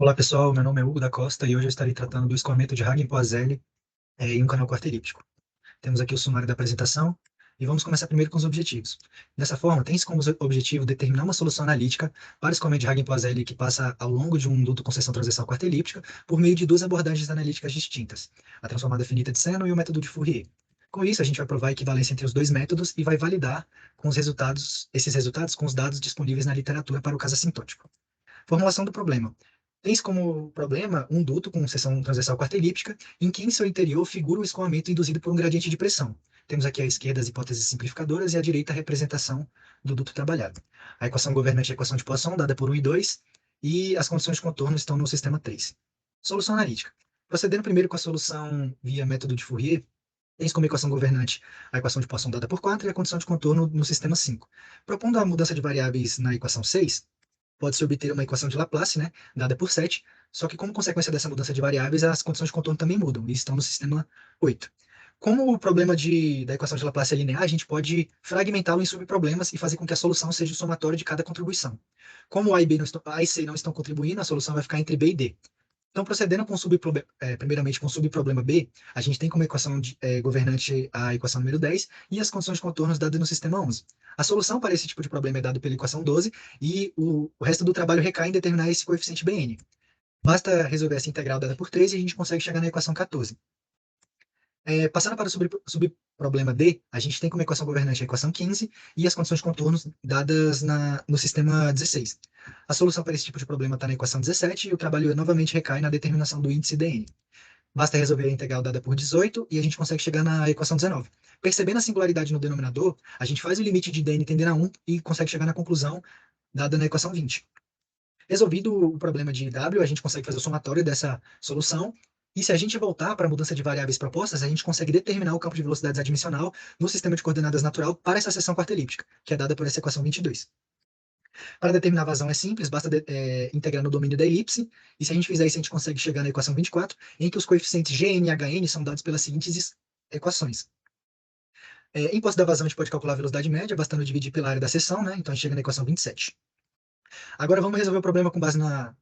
Olá pessoal, meu nome é Hugo da Costa e hoje eu estarei tratando do escoamento de Hagen-Poiseuille em um canal quarteríptico. Temos aqui o sumário da apresentação e vamos começar primeiro com os objetivos. Dessa forma, tem-se como objetivo determinar uma solução analítica para o escoamento de Hagen-Poiseuille que passa ao longo de um duto com seção transversal quartelíptica por meio de duas abordagens analíticas distintas, a transformada finita de Seno e o método de Fourier. Com isso, a gente vai provar a equivalência entre os dois métodos e vai validar com esses resultados com os dados disponíveis na literatura para o caso assintótico. Formulação do problema. Tens como problema um duto com seção transversal quarta-elíptica, em que em seu interior figura o escoamento induzido por um gradiente de pressão. Temos aqui à esquerda as hipóteses simplificadoras e à direita a representação do duto trabalhado. A equação governante é a equação de Poisson, dada por 1 e 2, e as condições de contorno estão no sistema 3. Solução analítica. Procedendo primeiro com a solução via método de Fourier, tens como equação governante a equação de Poisson dada por 4 e a condição de contorno no sistema 5. Propondo a mudança de variáveis na equação 6, pode-se obter uma equação de Laplace, né, dada por 7, só que como consequência dessa mudança de variáveis, as condições de contorno também mudam, e estão no sistema 8. Como o problema da equação de Laplace é linear, a gente pode fragmentá-lo em subproblemas e fazer com que a solução seja o somatório de cada contribuição. Como A e C não estão contribuindo, a solução vai ficar entre B e D. Então, procedendo com primeiramente com o subproblema B, a gente tem como equação governante a equação número 10 e as condições de contornos dadas no sistema 11. A solução para esse tipo de problema é dada pela equação 12 e o resto do trabalho recai em determinar esse coeficiente Bn. Basta resolver essa integral dada por 13 e a gente consegue chegar na equação 14. Passando para o subproblema D, a gente tem como equação governante a equação 15 e as condições de contornos dadas no sistema 16. A solução para esse tipo de problema está na equação 17 e o trabalho novamente recai na determinação do índice dn. Basta resolver a integral dada por 18 e a gente consegue chegar na equação 19. Percebendo a singularidade no denominador, a gente faz o limite de dn tendendo a 1 e consegue chegar na conclusão dada na equação 20. Resolvido o problema de W, a gente consegue fazer o somatório dessa solução. E se a gente voltar para a mudança de variáveis propostas, a gente consegue determinar o campo de velocidades adimensional no sistema de coordenadas natural para essa seção quarta-elíptica, que é dada por essa equação 22. Para determinar a vazão é simples, basta integrar no domínio da elipse, e se a gente fizer isso, a gente consegue chegar na equação 24, em que os coeficientes Gn e Hn são dados pelas seguintes equações. Em posse da vazão, a gente pode calcular a velocidade média, bastando dividir pela área da seção, né? Então a gente chega na equação 27. Agora vamos resolver o problema com base na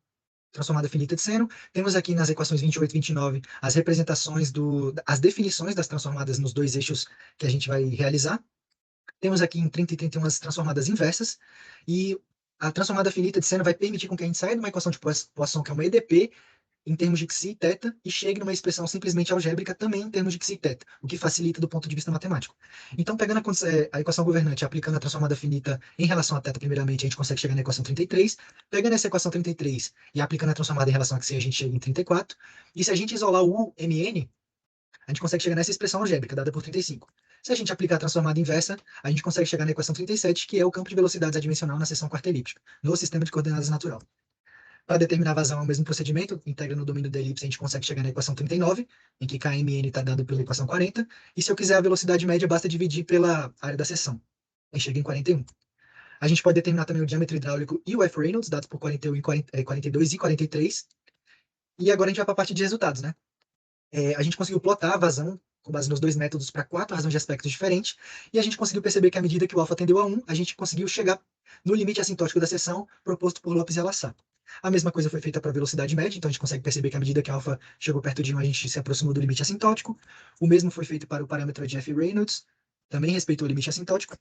transformada finita de seno. Temos aqui nas equações 28 e 29 as representações as definições das transformadas nos dois eixos que a gente vai realizar. Temos aqui em 30 e 31 as transformadas inversas, e a transformada finita de seno vai permitir com que a gente saia de uma equação de Poisson, que é uma EDP, em termos de xi e θ, e chegue numa expressão simplesmente algébrica também em termos de xi e θ, o que facilita do ponto de vista matemático. Então, pegando a equação governante, aplicando a transformada finita em relação a θ, primeiramente, a gente consegue chegar na equação 33. Pegando essa equação 33 e aplicando a transformada em relação a xi, a gente chega em 34. E se a gente isolar o mn, a gente consegue chegar nessa expressão algébrica, dada por 35. Se a gente aplicar a transformada inversa, a gente consegue chegar na equação 37, que é o campo de velocidades adimensional na seção quarta-elíptica, no sistema de coordenadas natural. Para determinar a vazão é o mesmo procedimento, integra no domínio da elipse, a gente consegue chegar na equação 39, em que Kmn está dado pela equação 40, e se eu quiser a velocidade média, basta dividir pela área da seção. Aí chega em 41. A gente pode determinar também o diâmetro hidráulico e o F Reynolds, dados por 41, 42 e 43. E agora a gente vai para a parte de resultados, né? A gente conseguiu plotar a vazão com base nos dois métodos para 4 razões de aspectos diferentes, e a gente conseguiu perceber que à medida que o alfa tendeu a 1, a gente conseguiu chegar no limite assintótico da seção proposto por Lopes e Alassá. A mesma coisa foi feita para a velocidade média, então a gente consegue perceber que à medida que a alfa chegou perto de 1, a gente se aproximou do limite assintótico. O mesmo foi feito para o parâmetro de F Reynolds, também respeitou o limite assintótico.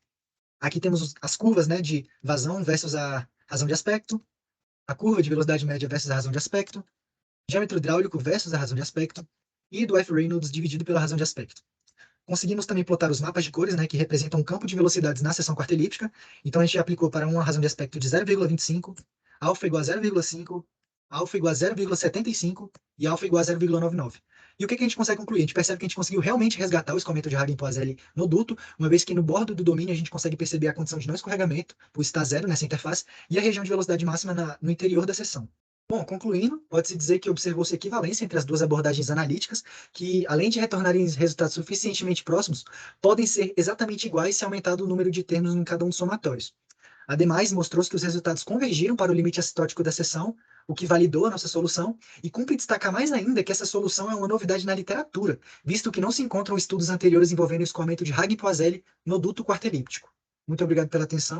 Aqui temos as curvas, né, de vazão versus a razão de aspecto, a curva de velocidade média versus a razão de aspecto, diâmetro hidráulico versus a razão de aspecto, e do F Reynolds dividido pela razão de aspecto. Conseguimos também plotar os mapas de cores, né, que representam o campo de velocidades na seção quarta-elíptica. Então a gente aplicou para uma razão de aspecto de 0,25, alfa igual a 0,5, alfa igual a 0,75 e alfa igual a 0,99. E o que a gente consegue concluir? A gente percebe que a gente conseguiu realmente resgatar o escoamento de Hagen-Poiseuille no duto, uma vez que no bordo do domínio a gente consegue perceber a condição de não escorregamento, por estar zero nessa interface, e a região de velocidade máxima no interior da seção. Bom, concluindo, pode-se dizer que observou-se equivalência entre as duas abordagens analíticas, que, além de retornarem resultados suficientemente próximos, podem ser exatamente iguais se aumentado o número de termos em cada um dos somatórios. Ademais, mostrou-se que os resultados convergiram para o limite assintótico da seção, o que validou a nossa solução, e cumpre destacar mais ainda que essa solução é uma novidade na literatura, visto que não se encontram estudos anteriores envolvendo o escoamento de Hagen-Poiseuille no duto quarta-elíptico. Muito obrigado pela atenção.